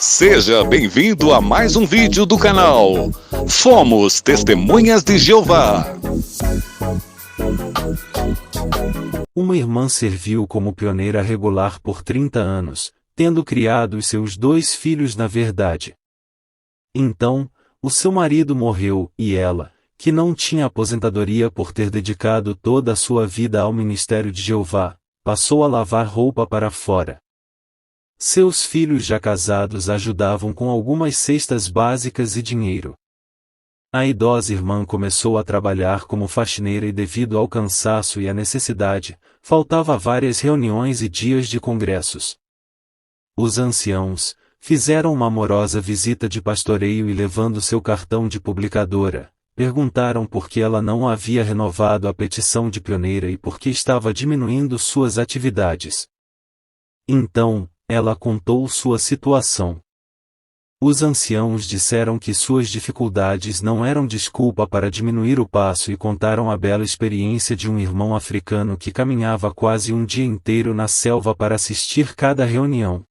Seja bem-vindo a mais um vídeo do canal Fomos Testemunhas de Jeová. Uma irmã serviu como pioneira regular por 30 anos, tendo criado os seus 2 filhos na verdade. Então, o seu marido morreu, e ela, que não tinha aposentadoria por ter dedicado toda a sua vida ao ministério de Jeová, passou a lavar roupa para fora. Seus filhos já casados ajudavam com algumas cestas básicas e dinheiro. A idosa irmã começou a trabalhar como faxineira e devido ao cansaço e à necessidade, faltava várias reuniões e dias de congressos. Os anciãos fizeram uma amorosa visita de pastoreio e levando seu cartão de publicadora, perguntaram por que ela não havia renovado a petição de pioneira e por que estava diminuindo suas atividades. Então, ela contou sua situação. Os anciãos disseram que suas dificuldades não eram desculpa para diminuir o passo e contaram a bela experiência de um irmão africano que caminhava quase um dia inteiro na selva para assistir cada reunião.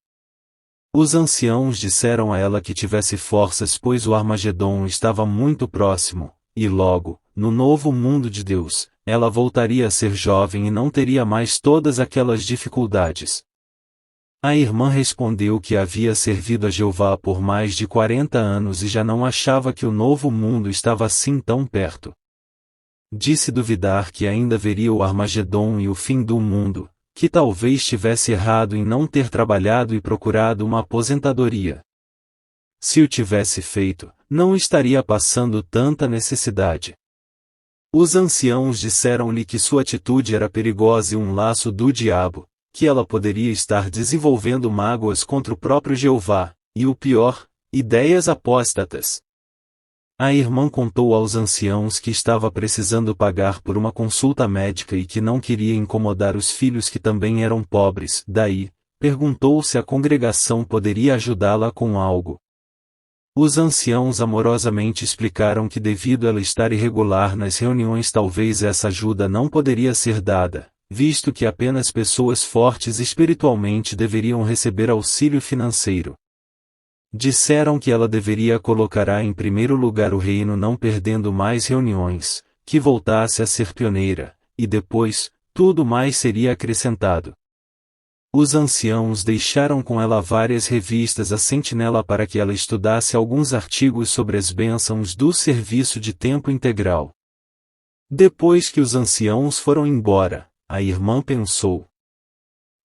Os anciãos disseram a ela que tivesse forças pois o Armagedon estava muito próximo, e logo, no novo mundo de Deus, ela voltaria a ser jovem e não teria mais todas aquelas dificuldades. A irmã respondeu que havia servido a Jeová por mais de 40 anos e já não achava que o novo mundo estava assim tão perto. Disse duvidar que ainda veria o Armagedon e o fim do mundo, que talvez tivesse errado em não ter trabalhado e procurado uma aposentadoria. Se o tivesse feito, não estaria passando tanta necessidade. Os anciãos disseram-lhe que sua atitude era perigosa e um laço do diabo, que ela poderia estar desenvolvendo mágoas contra o próprio Jeová, e o pior, ideias apóstatas. A irmã contou aos anciãos que estava precisando pagar por uma consulta médica e que não queria incomodar os filhos que também eram pobres, daí, perguntou se a congregação poderia ajudá-la com algo. Os anciãos amorosamente explicaram que devido a ela estar irregular nas reuniões talvez essa ajuda não poderia ser dada, visto que apenas pessoas fortes espiritualmente deveriam receber auxílio financeiro. Disseram que ela deveria colocar em primeiro lugar o reino não perdendo mais reuniões, que voltasse a ser pioneira, e depois, tudo mais seria acrescentado. Os anciãos deixaram com ela várias revistas à sentinela para que ela estudasse alguns artigos sobre as bênçãos do serviço de tempo integral. Depois que os anciãos foram embora, a irmã pensou: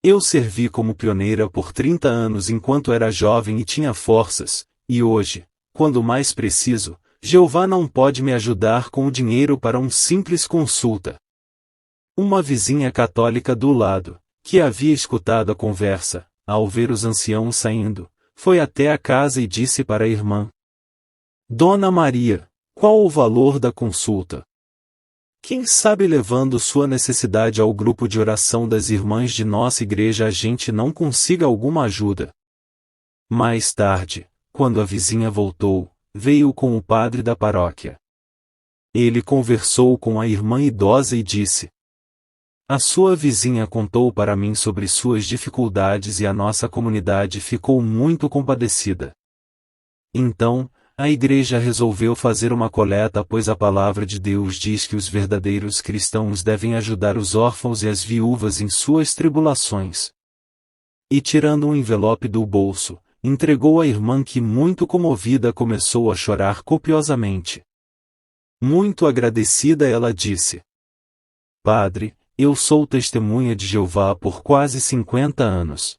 eu servi como pioneira por 30 anos enquanto era jovem e tinha forças, e hoje, quando mais preciso, Jeová não pode me ajudar com o dinheiro para uma simples consulta. Uma vizinha católica do lado, que havia escutado a conversa, ao ver os anciãos saindo, foi até a casa e disse para a irmã: Dona Maria, qual o valor da consulta? Quem sabe levando sua necessidade ao grupo de oração das irmãs de nossa igreja a gente não consiga alguma ajuda. Mais tarde, quando a vizinha voltou, veio com o padre da paróquia. Ele conversou com a irmã idosa e disse: a sua vizinha contou para mim sobre suas dificuldades e a nossa comunidade ficou muito compadecida. Então, a igreja resolveu fazer uma coleta pois a palavra de Deus diz que os verdadeiros cristãos devem ajudar os órfãos e as viúvas em suas tribulações. E tirando um envelope do bolso, entregou à irmã que muito comovida começou a chorar copiosamente. Muito agradecida ela disse: Padre, eu sou testemunha de Jeová por quase 50 anos.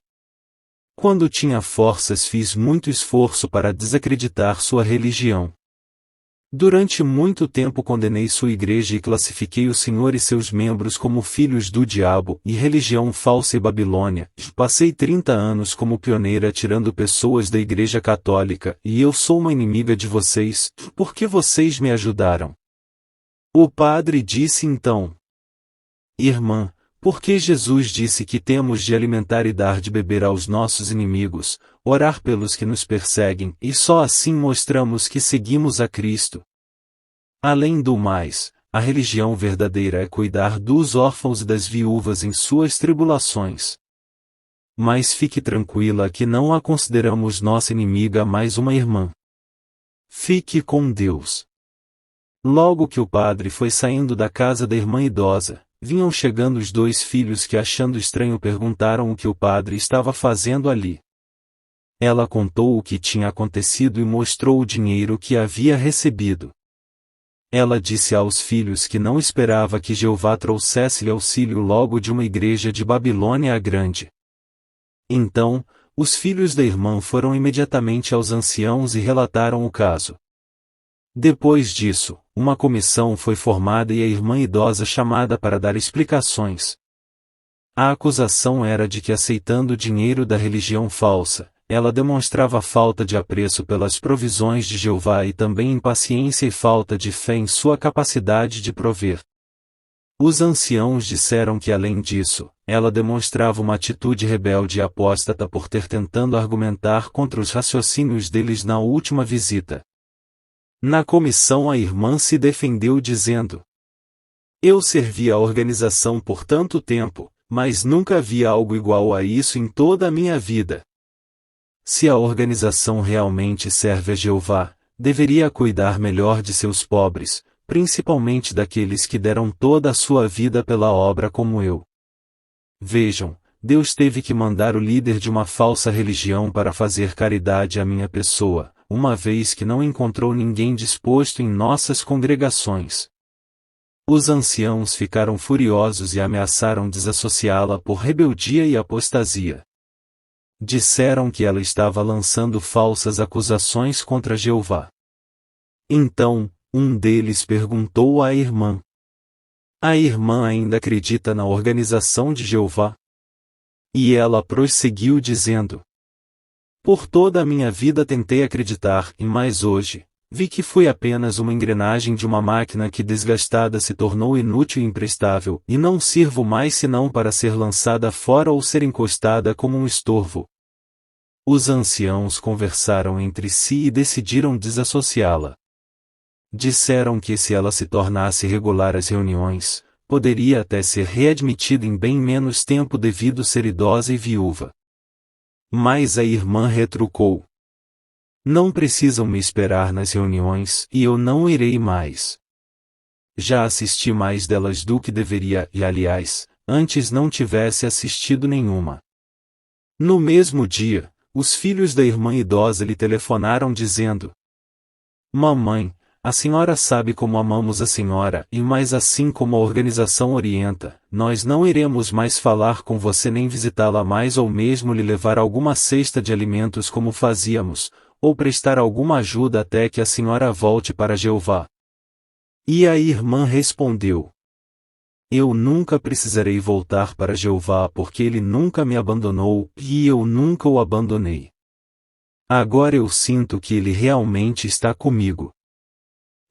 Quando tinha forças fiz muito esforço para desacreditar sua religião. Durante muito tempo condenei sua igreja e classifiquei o Senhor e seus membros como filhos do diabo e religião falsa e Babilônia. Passei 30 anos como pioneira tirando pessoas da igreja católica e eu sou uma inimiga de vocês, porque vocês me ajudaram. O padre disse então: Irmã, porque Jesus disse que temos de alimentar e dar de beber aos nossos inimigos, orar pelos que nos perseguem, e só assim mostramos que seguimos a Cristo. Além do mais, a religião verdadeira é cuidar dos órfãos e das viúvas em suas tribulações. Mas fique tranquila que não a consideramos nossa inimiga, mas uma irmã. Fique com Deus. Logo que o padre foi saindo da casa da irmã idosa, vinham chegando os dois filhos que, achando estranho, perguntaram o que o padre estava fazendo ali. Ela contou o que tinha acontecido e mostrou o dinheiro que havia recebido. Ela disse aos filhos que não esperava que Jeová trouxesse-lhe auxílio logo de uma igreja de Babilônia a Grande. Então, os filhos da irmã foram imediatamente aos anciãos e relataram o caso. Depois disso, uma comissão foi formada e a irmã idosa chamada para dar explicações. A acusação era de que, aceitando o dinheiro da religião falsa, ela demonstrava falta de apreço pelas provisões de Jeová e também impaciência e falta de fé em sua capacidade de prover. Os anciãos disseram que, além disso, ela demonstrava uma atitude rebelde e apóstata por ter tentado argumentar contra os raciocínios deles na última visita. Na comissão, a irmã se defendeu dizendo: "Eu servi a organização por tanto tempo, mas nunca vi algo igual a isso em toda a minha vida. Se a organização realmente serve a Jeová, deveria cuidar melhor de seus pobres, principalmente daqueles que deram toda a sua vida pela obra como eu. Vejam, Deus teve que mandar o líder de uma falsa religião para fazer caridade à minha pessoa, uma vez que não encontrou ninguém disposto em nossas congregações." Os anciãos ficaram furiosos e ameaçaram desassociá-la por rebeldia e apostasia. Disseram que ela estava lançando falsas acusações contra Jeová. Então, um deles perguntou à irmã: "A irmã ainda acredita na organização de Jeová?" E ela prosseguiu dizendo: "Por toda a minha vida tentei acreditar, mas hoje, vi que fui apenas uma engrenagem de uma máquina que, desgastada, se tornou inútil e imprestável, e não sirvo mais senão para ser lançada fora ou ser encostada como um estorvo." Os anciãos conversaram entre si e decidiram desassociá-la. Disseram que, se ela se tornasse regular às reuniões, poderia até ser readmitida em bem menos tempo devido ser idosa e viúva. Mas a irmã retrucou: "Não precisam me esperar nas reuniões, e eu não irei mais. Já assisti mais delas do que deveria e, aliás, antes não tivesse assistido nenhuma." No mesmo dia, os filhos da irmã idosa lhe telefonaram dizendo: "Mamãe, a senhora sabe como amamos a senhora, e mais assim como a organização orienta, nós não iremos mais falar com você nem visitá-la mais ou mesmo lhe levar alguma cesta de alimentos como fazíamos, ou prestar alguma ajuda até que a senhora volte para Jeová." E a irmã respondeu: "Eu nunca precisarei voltar para Jeová porque ele nunca me abandonou e eu nunca o abandonei. Agora eu sinto que ele realmente está comigo.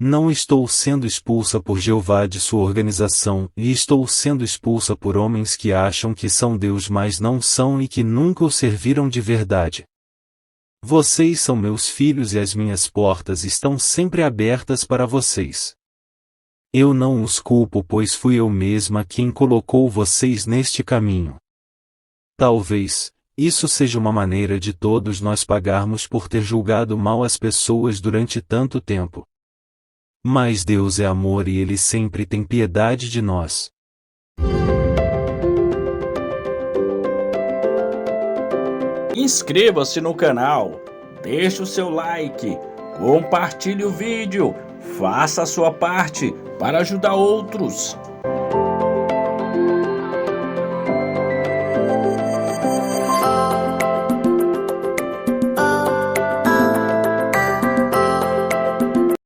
Não estou sendo expulsa por Jeová de sua organização e estou sendo expulsa por homens que acham que são Deus mas não são e que nunca o serviram de verdade. Vocês são meus filhos e as minhas portas estão sempre abertas para vocês. Eu não os culpo pois fui eu mesma quem colocou vocês neste caminho. Talvez isso seja uma maneira de todos nós pagarmos por ter julgado mal as pessoas durante tanto tempo. Mas Deus é amor e Ele sempre tem piedade de nós." Inscreva-se no canal, deixe o seu like, compartilhe o vídeo, faça a sua parte para ajudar outros.